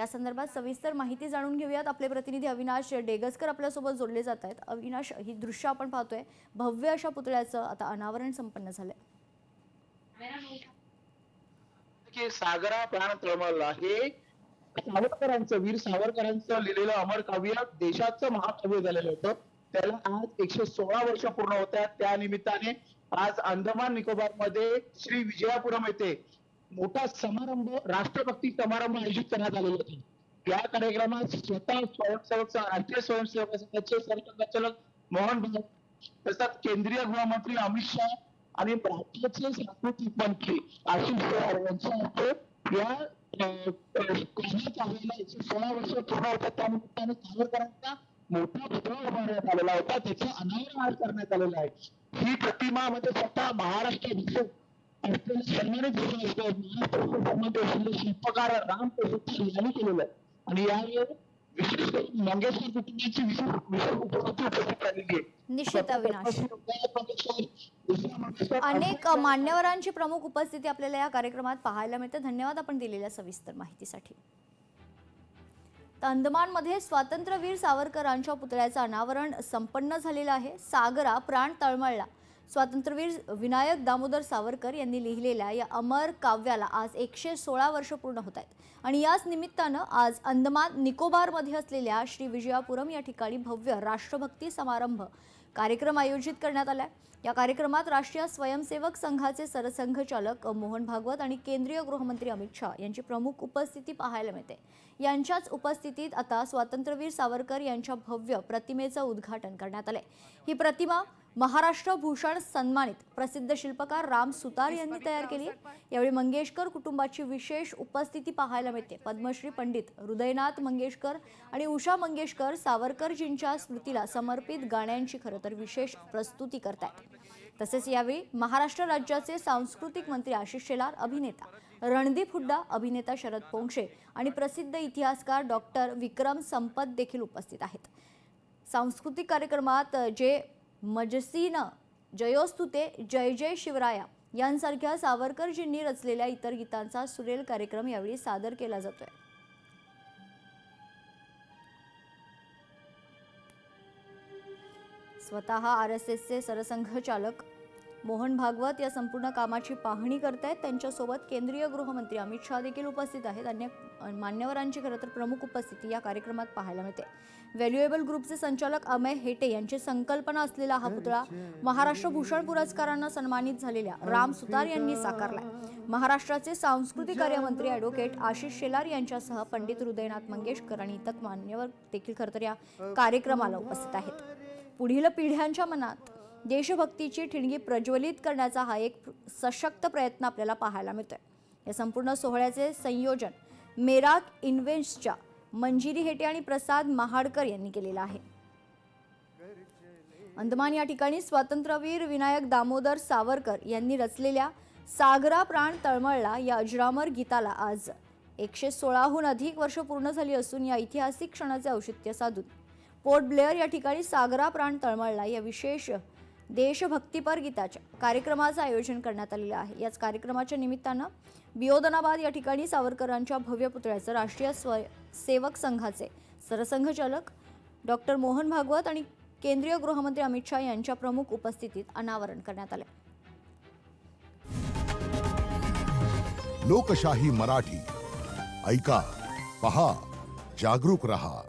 या संदर्भात सविस्तर माहिती जाणून घेऊयात. आपले प्रतिनिधी अविनाश डेगसकर आपल्यासोबत जोडले जात आहेत. अविनाश, ही दृश्य आपण पाहतोय, भव्य अशा पुतळ्याचं आता अनावरण संपन्न झालंय. सागरा प्राण तळमळला हे सावरकरांचं, वीर सावरकरांचं लिहिलेलं अमर काव्य देशाचं महाकाव्य झालेलं होतं. त्याला आज 116 वर्ष पूर्ण होत आहेत. त्या निमित्ताने आज अंदमान निकोबार मध्ये श्री विजयापुरम येथे मोठा समारंभ, राष्ट्रभक्ती समारंभ आयोजित करण्यात आलेला होता. या कार्यक्रमात स्वतः स्वयंसेवक, राष्ट्रीय स्वयंसेवक संघाचे सरसंघचालक मोहन भागवत, तसंच केंद्रीय गृहमंत्री अमित शाह आणि राज्याचे सांस्कृतिक मंत्री आशिष शेलार यांच्या हस्ते या करण्यात आलेल्या 116 वर्ष पूर्ण होतात. त्या निमित्ताने सावरकरांचा मोठा पुतळा उभारण्यात आलेला होता. त्याचं अनावरण आज करण्यात आलेलं आहे. ही प्रतिमा म्हणजे स्वतः महाराष्ट्र सन्मानित शिल्पकार राम यांनी केलेलं आहे. आणि यावेळी विशेष मंगेशकर कुटुंबाची विशेष उपस्थिती राहिलेली आहे. निश्चित अविनाश, अनेक मान्यवरांची प्रमुख उपस्थिती आपल्याला या कार्यक्रमात पाहायला मिळते. धन्यवाद आपण दिलेल्या सविस्तर माहितीसाठी. अंदमानमध्ये स्वातंत्र्यवीर सावरकरांच्या पुतळ्याचं अनावरण संपन्न झालेलं आहे. सागरा प्राण तळमळला स्वातंत्र्यवीर विनायक दामोदर सावरकर यांनी लिहिलेल्या या अमर काव्याला आज 116 वर्ष पूर्ण होत आहेत. आणि याच निमित्तानं आज अंदमान निकोबारमध्ये असलेल्या श्री विजयापुरम या ठिकाणी भव्य राष्ट्रभक्ती समारंभ कार्यक्रम आयोजित करण्यात आलाय. या कार्यक्रमात राष्ट्रीय स्वयंसेवक संघाचे सरसंघचालक मोहन भागवत आणि केंद्रीय गृहमंत्री अमित शाह यांची प्रमुख उपस्थिती पाहायला मिळते. यांच्याच उपस्थितीत आता स्वातंत्र्यवीर सावरकर यांच्या भव्य प्रतिमेचं उद्घाटन करण्यात आलंय. ही प्रतिमा महाराष्ट्र भूषण सन्मानित प्रसिद्ध शिल्पकार राम सुतार यांनी तयार केली. यावेळी मंगेशकर कुटुंबाची विशेष उपस्थिती पाहायला मिळते. पद्मश्री पंडित हृदयनाथ मंगेशकर आणि उषा मंगेशकर सावरकरजींच्या स्मृतीला समर्पित गाण्यांची खरं तर विशेष प्रस्तुती करतात. तसेच यावेळी महाराष्ट्र राज्याचे सांस्कृतिक मंत्री आशिष शेलार, अभिनेता रणदीप हुड्डा, अभिनेता शरद पोंक्षे आणि प्रसिद्ध इतिहासकार डॉक्टर विक्रम संपत देखील उपस्थित आहेत. सांस्कृतिक कार्यक्रमात जे मजसीन, जयोस्तुते, जय जय शिवराया यांसारख्या सावरकरजींनी रचलेल्या इतर गीतांचा सुरेल कार्यक्रम यावेळी सादर केला जातोय. स्वतः RSSचे सरसंघचालक मोहन भागवत या संपूर्ण कामाची पाहणी करतायत. त्यांच्यासोबत केंद्रीय गृहमंत्री अमित शाह देखील उपस्थित आहेत. अन्य मान्यवरांची खरं तर प्रमुख उपस्थिती या कार्यक्रमात पाहायला मिळते. व्हॅल्युएबल ग्रुपचे संचालक अमेय हेटे यांची संकल्पना असलेला हा पुतळा महाराष्ट्र भूषण पुरस्कारांना सन्मानित झालेल्या राम सुतार यांनी साकारलाय. महाराष्ट्राचे सांस्कृतिक कार्यमंत्री ॲडव्होकेट आशिष शेलार यांच्यासह पंडित हृदयनाथ मंगेशकर आणि इतर मान्यवर देखील खरं तर या कार्यक्रमाला उपस्थित आहेत. पुढील पिढ्यांच्या मनात देशभक्तीची ठिणगी प्रज्वलित करण्याचा हा एक सशक्त प्रयत्न आपल्याला पाहायला मिळतोय. या संपूर्ण सोहळ्याचे संयोजन मेराक इन्व्हेस्टच्या मंजिरी हेटे आणि प्रसाद महाडकर यांनी केलेलं आहे. अंदमान या ठिकाणी स्वातंत्र्यवीर विनायक दामोदर सावरकर यांनी रचलेल्या सागरा प्राण तळमळला या अजरामर गीताला आज 116हून अधिक वर्ष पूर्ण झाली असून या ऐतिहासिक क्षणाचे औचित्य साधून पोर्ट ब्लेअर या ठिकाणी सागरा प्राण तळमळला या विशेष देशभक्तीपर गीताच्या कार्यक्रमाचं आयोजन करण्यात आलेलं आहे. याच कार्यक्रमाच्या निमित्तानं बियोदनाबाद या ठिकाणी सावरकरांच्या भव्य पुतळ्याचं राष्ट्रीय स्वयंसेवक संघाचे सरसंघचालक डॉक्टर मोहन भागवत आणि केंद्रीय गृहमंत्री अमित शाह यांच्या प्रमुख उपस्थितीत अनावरण करण्यात आले. लोकशाही मराठी ऐका, पहा, जागरूक रहा.